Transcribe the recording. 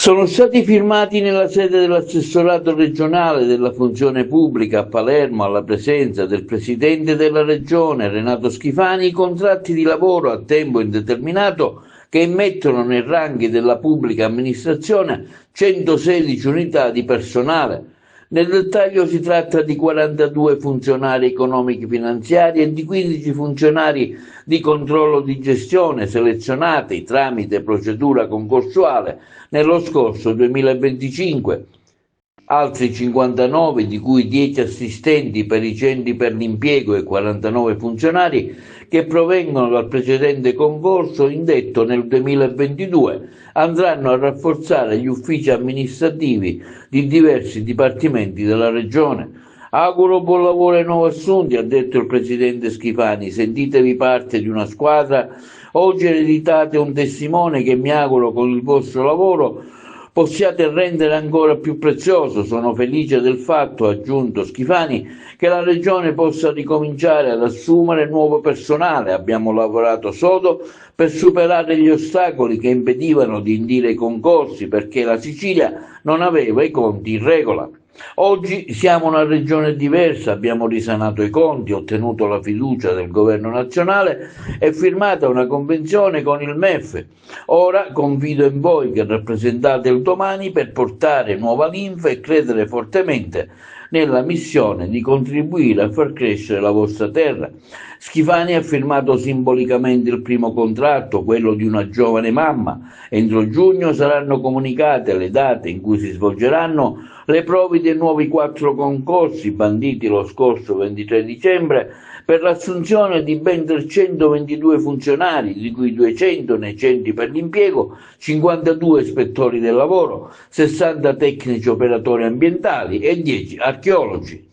Sono stati firmati nella sede dell'assessorato regionale della funzione pubblica a Palermo, alla presenza del presidente della regione Renato Schifani, i contratti di lavoro a tempo indeterminato che immettono nei ranghi della pubblica amministrazione 116 unità di personale. Nel dettaglio si tratta di 42 funzionari economici finanziari e di 15 funzionari di controllo di gestione selezionati tramite procedura concorsuale nello scorso 2025, altri 59, di cui 10 assistenti per i centri per l'impiego e 49 funzionari che provengono dal precedente concorso indetto nel 2022, andranno a rafforzare gli uffici amministrativi di diversi dipartimenti della Regione. Auguro buon lavoro ai nuovi assunti, ha detto il presidente Schifani. Sentitevi parte di una squadra. Oggi ereditate un testimone che mi auguro con il vostro lavoro possiate rendere ancora più prezioso. Sono felice del fatto, ha aggiunto Schifani, che la Regione possa ricominciare ad assumere nuovo personale. Abbiamo lavorato sodo per superare gli ostacoli che impedivano di indire i concorsi perché la Sicilia non aveva i conti in regola. Oggi siamo una regione diversa, abbiamo risanato i conti, ottenuto la fiducia del governo nazionale e firmata una convenzione con il MEF. Ora confido in voi che rappresentate il domani per portare nuova linfa e credere fortemente nella missione di contribuire a far crescere la vostra terra. Schifani ha firmato simbolicamente il primo contratto, quello di una giovane mamma. Entro giugno saranno comunicate le date in cui si svolgeranno le prove dei nuovi 4 concorsi banditi lo scorso 23 dicembre per l'assunzione di ben 322 funzionari, di cui 200 nei centri per l'impiego, 52 ispettori del lavoro, 60 tecnici operatori ambientali e 10 archeologi.